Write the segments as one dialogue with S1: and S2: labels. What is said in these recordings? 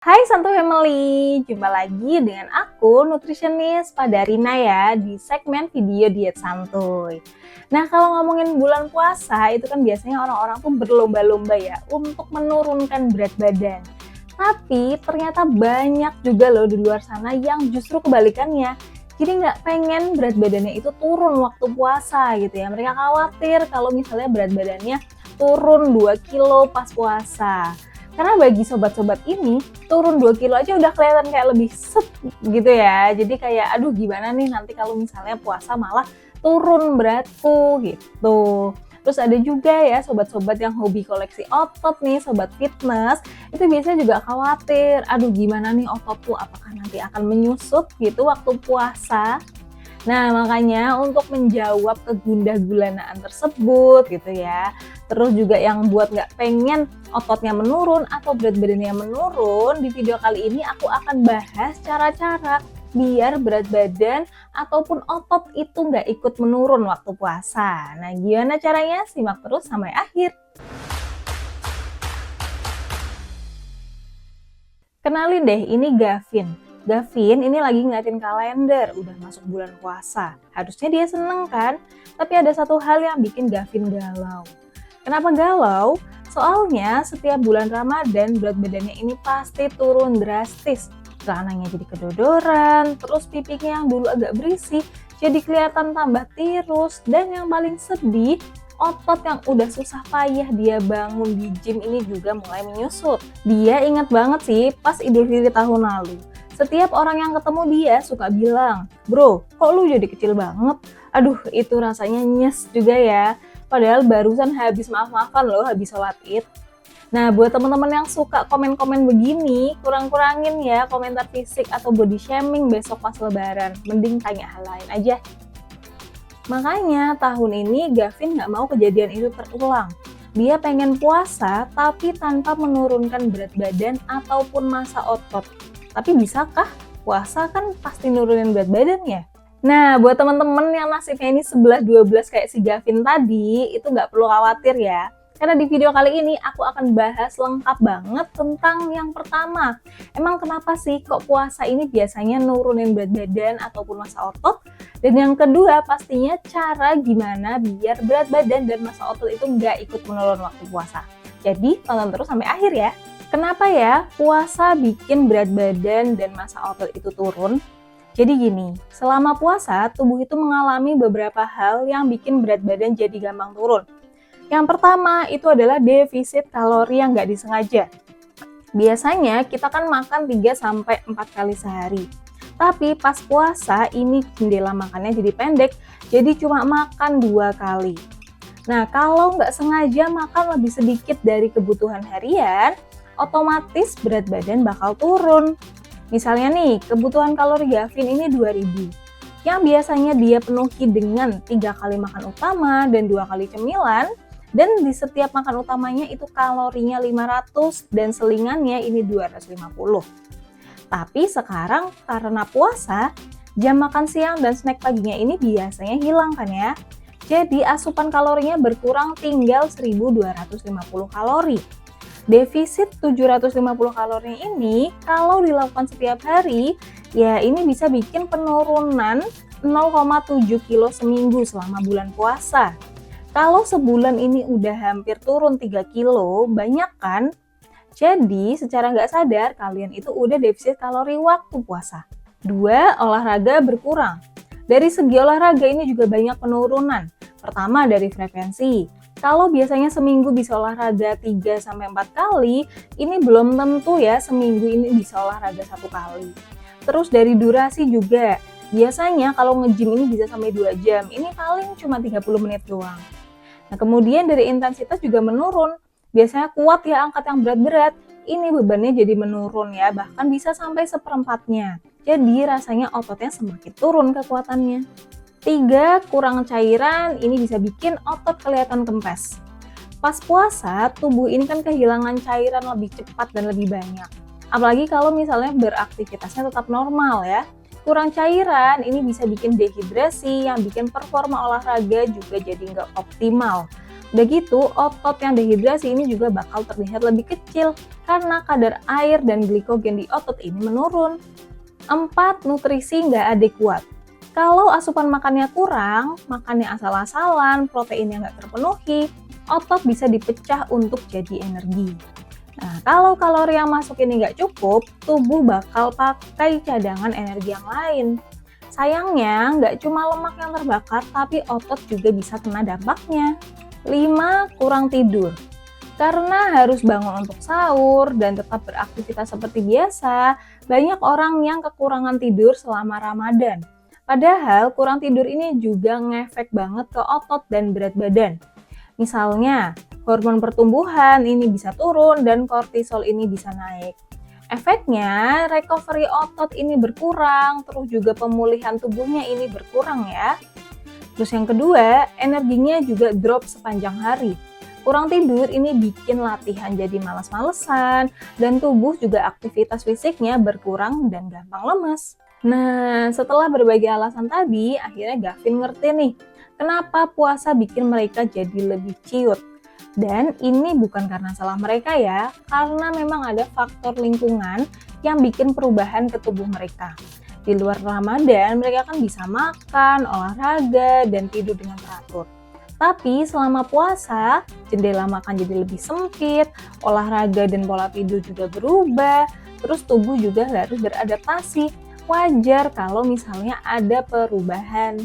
S1: Hai Santu Family, jumpa lagi dengan aku nutritionist Padarina ya di segmen video diet santuy. Nah kalau ngomongin bulan puasa itu kan biasanya orang-orang tuh berlomba-lomba ya untuk menurunkan berat badan. Tapi ternyata banyak juga loh di luar sana yang justru kebalikannya. Jadi nggak pengen berat badannya itu turun waktu puasa gitu ya. Mereka khawatir kalau misalnya berat badannya turun 2 kilo pas puasa. Karena bagi sobat-sobat ini, turun 2 kilo aja udah kelihatan kayak lebih set gitu ya. Jadi kayak aduh gimana nih nanti kalau misalnya puasa malah turun beratku gitu. Terus ada juga ya sobat-sobat yang hobi koleksi otot nih, sobat fitness, itu biasanya juga khawatir, aduh gimana nih ototku apakah nanti akan menyusut gitu waktu puasa. Nah, makanya untuk menjawab kegundah-gulanaan tersebut gitu ya, terus juga yang buat nggak pengen ototnya menurun atau berat badannya menurun, di video kali ini aku akan bahas cara-cara biar berat badan ataupun otot itu nggak ikut menurun waktu puasa. Nah, gimana caranya? Simak terus sampai akhir. Kenalin deh, ini Gavin. Gavin ini lagi ngeliatin kalender, udah masuk bulan puasa. Harusnya dia seneng kan? Tapi ada satu hal yang bikin Gavin galau. Kenapa galau? Soalnya setiap bulan Ramadan berat badannya ini pasti turun drastis. Celananya jadi kedodoran, terus pipinya yang dulu agak berisi jadi kelihatan tambah tirus. Dan yang paling sedih, otot yang udah susah payah dia bangun di gym ini juga mulai menyusut. Dia ingat banget sih pas Idul Fitri tahun lalu. Setiap orang yang ketemu dia suka bilang, "Bro, kok lu jadi kecil banget?" Aduh, itu rasanya nyes juga ya. Padahal barusan habis maaf-maafan loh, habis sholat Id. Nah, buat teman-teman yang suka komen-komen begini, kurang-kurangin ya komentar fisik atau body shaming besok pas lebaran. Mending tanya hal lain aja. Makanya tahun ini Gavin nggak mau kejadian itu terulang. Dia pengen puasa tapi tanpa menurunkan berat badan ataupun massa otot. Tapi bisakah? Puasa kan pasti nurunin berat badan ya? Nah, buat teman-teman yang nasibnya ini 11-12 kayak si Gavin tadi, itu nggak perlu khawatir ya. Karena di video kali ini aku akan bahas lengkap banget tentang yang pertama. Emang kenapa sih kok puasa ini biasanya nurunin berat badan ataupun massa otot? Dan yang kedua pastinya cara gimana biar berat badan dan massa otot itu nggak ikut menurun waktu puasa. Jadi tonton terus sampai akhir ya. Kenapa ya puasa bikin berat badan dan massa otot itu turun? Jadi gini, selama puasa tubuh itu mengalami beberapa hal yang bikin berat badan jadi gampang turun. Yang pertama itu adalah defisit kalori yang nggak disengaja. Biasanya kita kan makan 3-4 kali sehari. Tapi pas puasa ini jendela makannya jadi pendek, jadi cuma makan 2 kali. Nah, kalau nggak sengaja makan lebih sedikit dari kebutuhan harian, otomatis berat badan bakal turun. Misalnya nih, kebutuhan kalori Gavin ini 2000. Yang biasanya dia penuhi dengan 3 kali makan utama dan 2 kali cemilan, dan di setiap makan utamanya itu kalorinya 500 dan selingannya ini 250. Tapi sekarang karena puasa, jam makan siang dan snack paginya ini biasanya hilang kan ya. Jadi asupan kalorinya berkurang tinggal 1250 kalori. Defisit 750 kalori ini kalau dilakukan setiap hari, ya ini bisa bikin penurunan 0,7 kilo seminggu selama bulan puasa. Kalau sebulan ini udah hampir turun 3 kilo, banyak kan? Jadi secara nggak sadar kalian itu udah defisit kalori waktu puasa. 2, olahraga berkurang. Dari segi olahraga ini juga banyak penurunan. Pertama dari frekuensi. Kalau biasanya seminggu bisa olahraga 3-4 kali, ini belum tentu ya seminggu ini bisa olahraga 1 kali. Terus dari durasi juga. Biasanya kalau nge-gym ini bisa sampai 2 jam, ini paling cuma 30 menit doang. Nah, kemudian dari intensitas juga menurun. Biasanya kuat ya angkat yang berat-berat, ini bebannya jadi menurun ya, bahkan bisa sampai 1/4-nya. Jadi rasanya ototnya semakin turun kekuatannya. 3, kurang cairan, ini bisa bikin otot kelihatan kempes. Pas puasa, tubuh ini kan kehilangan cairan lebih cepat dan lebih banyak. Apalagi kalau misalnya beraktivitasnya tetap normal ya. Kurang cairan, ini bisa bikin dehidrasi yang bikin performa olahraga juga jadi nggak optimal. Udah gitu, otot yang dehidrasi ini juga bakal terlihat lebih kecil karena kadar air dan glikogen di otot ini menurun. 4. Nutrisi nggak adekuat. Kalau asupan makannya kurang, makannya asal-asalan, proteinnya nggak terpenuhi, otot bisa dipecah untuk jadi energi. Nah, kalau kalori yang masuk ini nggak cukup, tubuh bakal pakai cadangan energi yang lain. Sayangnya, nggak cuma lemak yang terbakar, tapi otot juga bisa kena dampaknya. 5. Kurang tidur. Karena harus bangun untuk sahur dan tetap beraktivitas seperti biasa, banyak orang yang kekurangan tidur selama Ramadan. Padahal kurang tidur ini juga ngefek banget ke otot dan berat badan. Misalnya, hormon pertumbuhan ini bisa turun dan kortisol ini bisa naik. Efeknya, recovery otot ini berkurang, terus juga pemulihan tubuhnya ini berkurang ya. Terus yang kedua, energinya juga drop sepanjang hari. Kurang tidur ini bikin latihan jadi malas-malesan, dan tubuh juga aktivitas fisiknya berkurang dan gampang lemes. Nah, setelah berbagai alasan tadi, akhirnya Gavin ngerti nih, kenapa puasa bikin mereka jadi lebih ciut. Dan ini bukan karena salah mereka ya, karena memang ada faktor lingkungan yang bikin perubahan ke tubuh mereka. Di luar Ramadan, mereka kan bisa makan, olahraga, dan tidur dengan teratur. Tapi selama puasa, jendela makan jadi lebih sempit, olahraga dan pola tidur juga berubah, terus tubuh juga harus beradaptasi. Wajar kalau misalnya ada perubahan.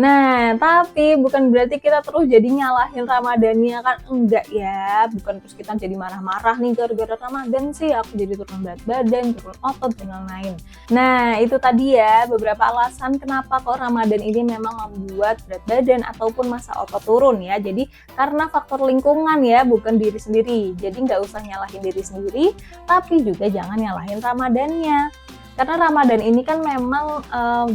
S1: Nah, tapi bukan berarti kita terus jadi nyalahin Ramadannya kan, enggak ya. Bukan terus kita jadi marah-marah nih gara-gara Ramadan sih aku jadi turun berat badan, turun otot, dan lain-lain. Nah, itu tadi ya beberapa alasan kenapa kok Ramadan ini memang membuat berat badan ataupun masa otot turun ya. Jadi karena faktor lingkungan ya, bukan diri sendiri. Jadi nggak usah nyalahin diri sendiri, tapi juga jangan nyalahin Ramadannya. Karena Ramadan ini kan memang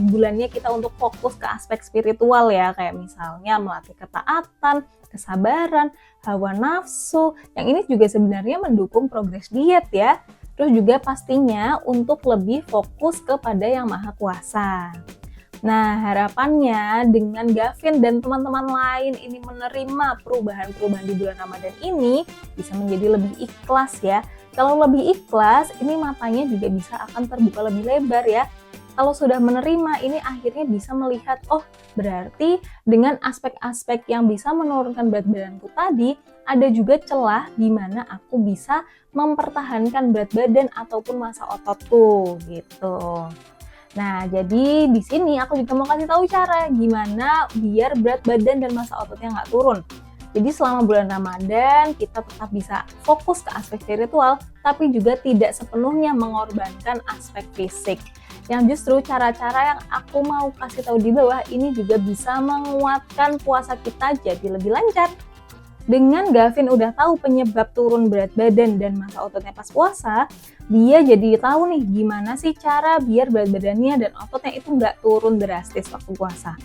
S1: bulannya kita untuk fokus ke aspek spiritual ya, kayak misalnya melatih ketaatan, kesabaran, hawa nafsu, yang ini juga sebenarnya mendukung progres diet ya. Terus juga pastinya untuk lebih fokus kepada Yang Maha Kuasa. Nah, harapannya dengan Gavin dan teman-teman lain ini menerima perubahan-perubahan di bulan Ramadan ini bisa menjadi lebih ikhlas ya. Kalau lebih ikhlas, ini matanya juga bisa akan terbuka lebih lebar ya. Kalau sudah menerima, ini akhirnya bisa melihat, oh berarti dengan aspek-aspek yang bisa menurunkan berat badanku tadi, ada juga celah di mana aku bisa mempertahankan berat badan ataupun masa ototku gitu. Nah, jadi di sini aku juga mau kasih tahu cara gimana biar berat badan dan masa ototnya nggak turun. Jadi selama bulan Ramadan kita tetap bisa fokus ke aspek spiritual, tapi juga tidak sepenuhnya mengorbankan aspek fisik. Yang justru cara-cara yang aku mau kasih tahu di bawah ini juga bisa menguatkan puasa kita jadi lebih lancar. Dengan Gavin udah tahu penyebab turun berat badan dan masa ototnya pas puasa, dia jadi tahu nih gimana sih cara biar berat badannya dan ototnya itu nggak turun drastis waktu puasa.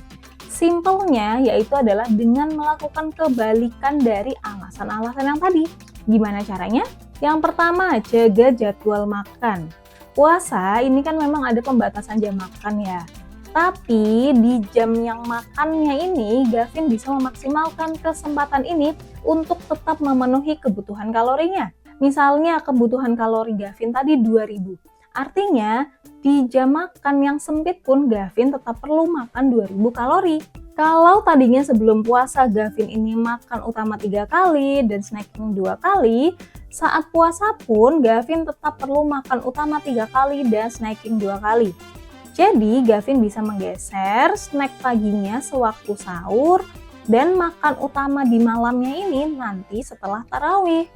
S1: Simpelnya yaitu adalah dengan melakukan kebalikan dari alasan-alasan yang tadi. Gimana caranya? Yang pertama, jaga jadwal makan. Puasa ini kan memang ada pembatasan jam makan ya. Tapi di jam yang makannya ini, Gavin bisa memaksimalkan kesempatan ini untuk tetap memenuhi kebutuhan kalorinya. Misalnya kebutuhan kalori Gavin tadi 2000. Artinya, di jam makan yang sempit pun Gavin tetap perlu makan 2000 kalori. Kalau tadinya sebelum puasa Gavin ini makan utama 3 kali dan snacking 2 kali, saat puasa pun Gavin tetap perlu makan utama 3 kali dan snacking 2 kali. Jadi Gavin bisa menggeser snack paginya sewaktu sahur dan makan utama di malamnya ini nanti setelah tarawih.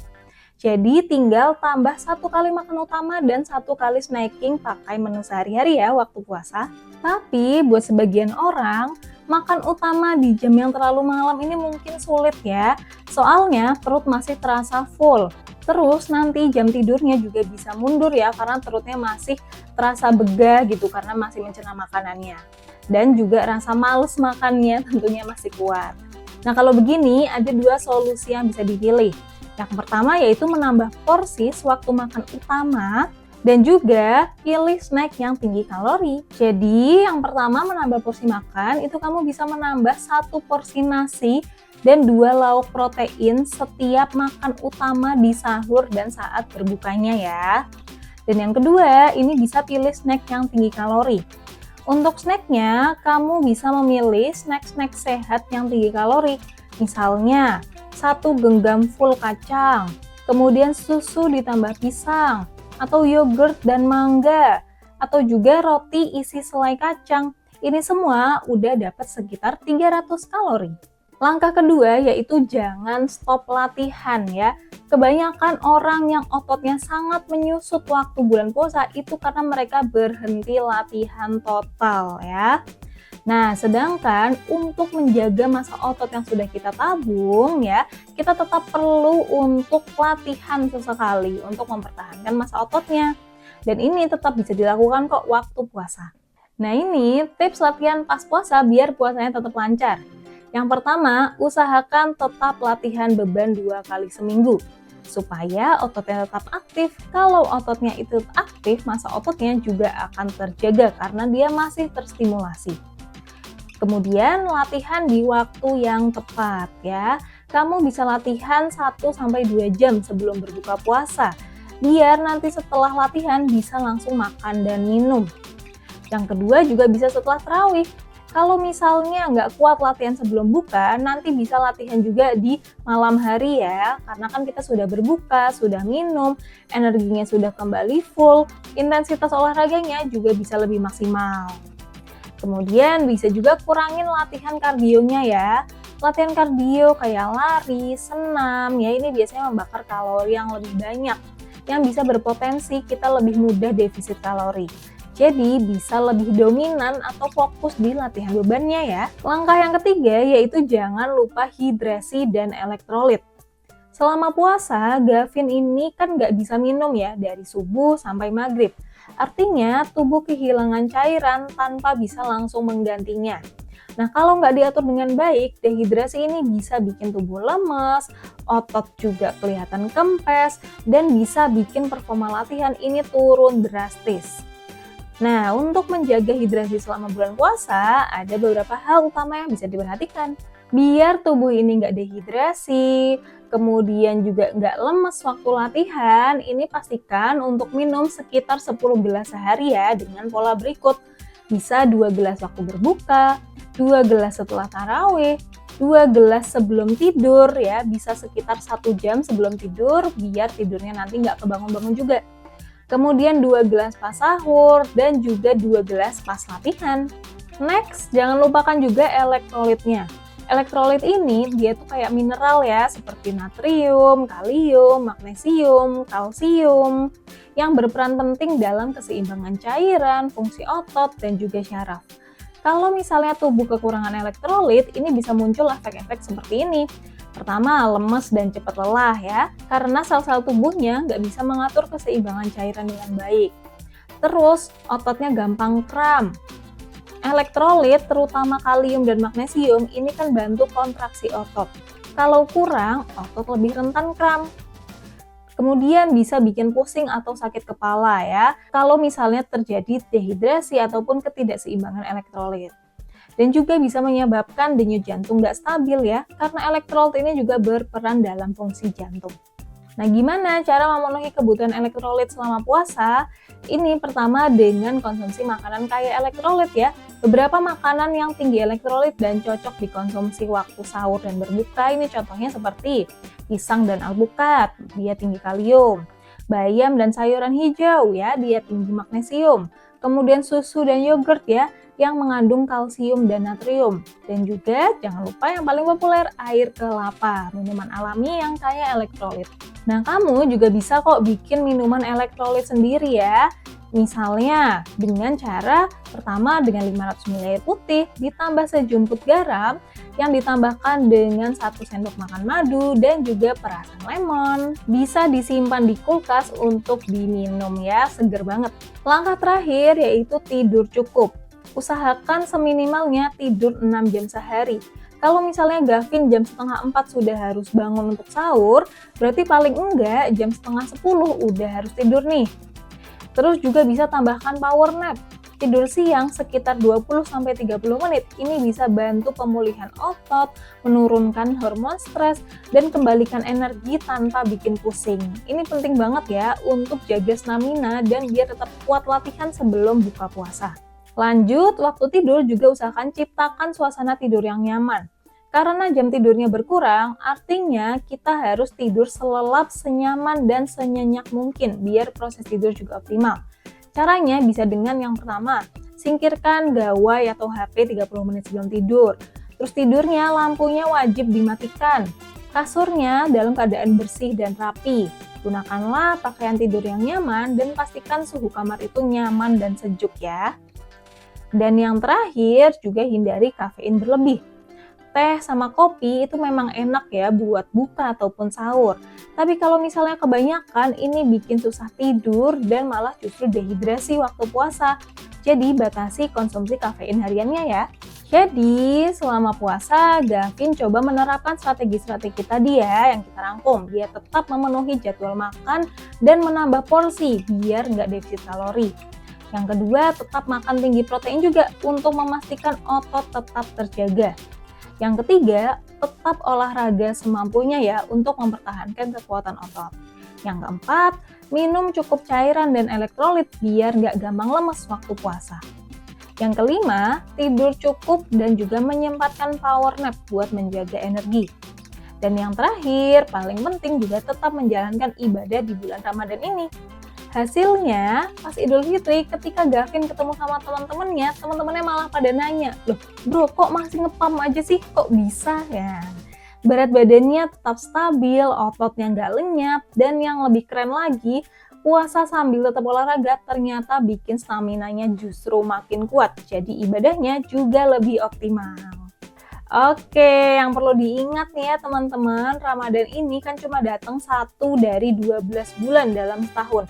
S1: Jadi tinggal tambah 1 kali makan utama dan 1 kali snacking pakai menu sehari-hari ya waktu puasa. Tapi buat sebagian orang, makan utama di jam yang terlalu malam ini mungkin sulit ya. Soalnya perut masih terasa full. Terus nanti jam tidurnya juga bisa mundur ya karena perutnya masih terasa begah gitu karena masih mencerna makanannya. Dan juga rasa males makannya tentunya masih kuat. Nah kalau begini ada 2 solusi yang bisa dipilih. Yang pertama yaitu menambah porsi sewaktu makan utama dan juga pilih snack yang tinggi kalori. Jadi yang pertama menambah porsi makan itu kamu bisa menambah 1 porsi nasi dan 2 lauk protein setiap makan utama di sahur dan saat berbukanya ya. Dan yang kedua, ini bisa pilih snack yang tinggi kalori. Untuk snacknya, kamu bisa memilih snack-snack sehat yang tinggi kalori. Misalnya, 1 genggam full kacang, kemudian susu ditambah pisang, atau yogurt dan mangga, atau juga roti isi selai kacang. Ini semua udah dapat sekitar 300 kalori. Langkah kedua yaitu jangan stop latihan ya. Kebanyakan orang yang ototnya sangat menyusut waktu bulan puasa itu karena mereka berhenti latihan total ya. Nah, sedangkan untuk menjaga massa otot yang sudah kita tabung ya, kita tetap perlu untuk latihan sesekali untuk mempertahankan massa ototnya. Dan ini tetap bisa dilakukan kok waktu puasa. Nah, ini tips latihan pas puasa biar puasanya tetap lancar. Yang pertama, usahakan tetap latihan beban 2 kali seminggu supaya ototnya tetap aktif. Kalau ototnya itu aktif, massa ototnya juga akan terjaga karena dia masih terstimulasi. Kemudian latihan di waktu yang tepat ya. Kamu bisa latihan 1-2 jam sebelum berbuka puasa, biar nanti setelah latihan bisa langsung makan dan minum. Yang kedua juga bisa setelah tarawih. Kalau misalnya nggak kuat latihan sebelum buka, nanti bisa latihan juga di malam hari ya. Karena kan kita sudah berbuka, sudah minum, energinya sudah kembali full, intensitas olahraganya juga bisa lebih maksimal. Kemudian bisa juga kurangin latihan kardionya ya. Latihan kardio kayak lari, senam, ya ini biasanya membakar kalori yang lebih banyak, yang bisa berpotensi kita lebih mudah defisit kalori. Jadi bisa lebih dominan atau fokus di latihan bebannya ya. Langkah yang ketiga yaitu jangan lupa hidrasi dan elektrolit. Selama puasa, Gavin ini kan nggak bisa minum ya dari subuh sampai maghrib. Artinya tubuh kehilangan cairan tanpa bisa langsung menggantinya. Nah, kalau nggak diatur dengan baik, dehidrasi ini bisa bikin tubuh lemes, otot juga kelihatan kempes, dan bisa bikin performa latihan ini turun drastis. Nah, untuk menjaga hidrasi selama bulan puasa, ada beberapa hal utama yang bisa diperhatikan. Biar tubuh ini nggak dehidrasi, kemudian juga nggak lemes waktu latihan, ini pastikan untuk minum sekitar 10 gelas sehari ya, dengan pola berikut. Bisa 2 gelas waktu berbuka, 2 gelas setelah tarawih, 2 gelas sebelum tidur ya, bisa sekitar 1 jam sebelum tidur, biar tidurnya nanti nggak kebangun-bangun juga. Kemudian 2 gelas pas sahur dan juga 2 gelas pas latihan. Next, jangan lupakan juga elektrolitnya. Elektrolit ini dia tuh kayak mineral ya, seperti natrium, kalium, magnesium, kalsium, yang berperan penting dalam keseimbangan cairan, fungsi otot, dan juga syaraf. Kalau misalnya tubuh kekurangan elektrolit, ini bisa muncul efek-efek seperti ini. Pertama, lemes dan cepat lelah ya, karena sel-sel tubuhnya nggak bisa mengatur keseimbangan cairan dengan baik. Terus, ototnya gampang kram. Elektrolit, terutama kalium dan magnesium, ini kan bantu kontraksi otot. Kalau kurang, otot lebih rentan kram. Kemudian bisa bikin pusing atau sakit kepala ya, kalau misalnya terjadi dehidrasi ataupun ketidakseimbangan elektrolit. Dan juga bisa menyebabkan denyut jantung nggak stabil ya, karena elektrolit ini juga berperan dalam fungsi jantung. Nah, gimana cara memenuhi kebutuhan elektrolit selama puasa? Ini pertama dengan konsumsi makanan kaya elektrolit ya. Beberapa makanan yang tinggi elektrolit dan cocok dikonsumsi waktu sahur dan berbuka, ini contohnya seperti pisang dan alpukat, dia tinggi kalium. Bayam dan sayuran hijau ya, dia tinggi magnesium. Kemudian susu dan yogurt ya, yang mengandung kalsium dan natrium. Dan juga jangan lupa yang paling populer, air kelapa, minuman alami yang kaya elektrolit. Nah, kamu juga bisa kok bikin minuman elektrolit sendiri ya. Misalnya dengan cara pertama dengan 500 ml air putih ditambah sejumput garam yang ditambahkan dengan 1 sendok makan madu dan juga perasan lemon. Bisa disimpan di kulkas untuk diminum ya, seger banget. Langkah terakhir yaitu tidur cukup. Usahakan seminimalnya tidur 6 jam sehari. Kalau misalnya Gavin jam setengah 4 sudah harus bangun untuk sahur, berarti paling enggak jam setengah 10 udah harus tidur nih. Terus juga bisa tambahkan power nap. Tidur siang sekitar 20-30 menit ini bisa bantu pemulihan otot, menurunkan hormon stres, dan kembalikan energi tanpa bikin pusing. Ini penting banget ya untuk jaga stamina dan biar tetap kuat latihan sebelum buka puasa. Lanjut, waktu tidur juga usahakan ciptakan suasana tidur yang nyaman. Karena jam tidurnya berkurang, artinya kita harus tidur selelap, senyaman, dan senyenyak mungkin biar proses tidur juga optimal. Caranya bisa dengan yang pertama, singkirkan gawai atau HP 30 menit sebelum tidur. Terus tidurnya lampunya wajib dimatikan. Kasurnya dalam keadaan bersih dan rapi. Gunakanlah pakaian tidur yang nyaman dan pastikan suhu kamar itu nyaman dan sejuk ya. Dan yang terakhir juga hindari kafein berlebih. Teh sama kopi itu memang enak ya buat buka ataupun sahur. Tapi kalau misalnya kebanyakan ini bikin susah tidur dan malah justru dehidrasi waktu puasa. Jadi batasi konsumsi kafein hariannya ya. Jadi selama puasa, Gavin coba menerapkan strategi-strategi tadi ya yang kita rangkum biar tetap memenuhi jadwal makan dan menambah porsi biar nggak defisit kalori. Yang kedua, tetap makan tinggi protein juga untuk memastikan otot tetap terjaga. Yang ketiga, tetap olahraga semampunya ya untuk mempertahankan kekuatan otot. Yang keempat, minum cukup cairan dan elektrolit biar nggak gampang lemes waktu puasa. Yang kelima, tidur cukup dan juga menyempatkan power nap buat menjaga energi. Dan yang terakhir, paling penting juga tetap menjalankan ibadah di bulan Ramadan ini. Hasilnya, pas Idul Fitri ketika Gavin ketemu sama teman-temannya malah pada nanya, "Loh bro, kok masih ngepam aja sih? Kok bisa ya?" Berat badannya tetap stabil, ototnya nggak lenyap, dan yang lebih keren lagi, puasa sambil tetap olahraga ternyata bikin staminanya justru makin kuat, jadi ibadahnya juga lebih optimal. Oke, yang perlu diingat nih ya teman-teman, Ramadan ini kan cuma datang 1 dari 12 bulan dalam setahun.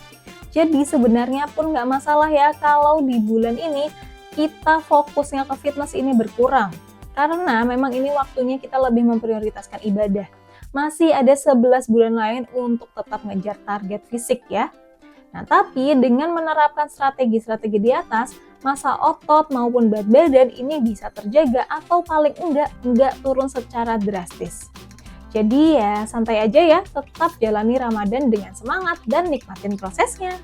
S1: Jadi sebenarnya pun nggak masalah ya kalau di bulan ini kita fokusnya ke fitness ini berkurang. Karena memang ini waktunya kita lebih memprioritaskan ibadah. Masih ada 11 bulan lain untuk tetap ngejar target fisik ya. Nah, tapi dengan menerapkan strategi-strategi di atas, masa otot maupun berat badan ini bisa terjaga atau paling enggak turun secara drastis. Jadi ya santai aja ya, tetap jalani Ramadan dengan semangat dan nikmatin prosesnya.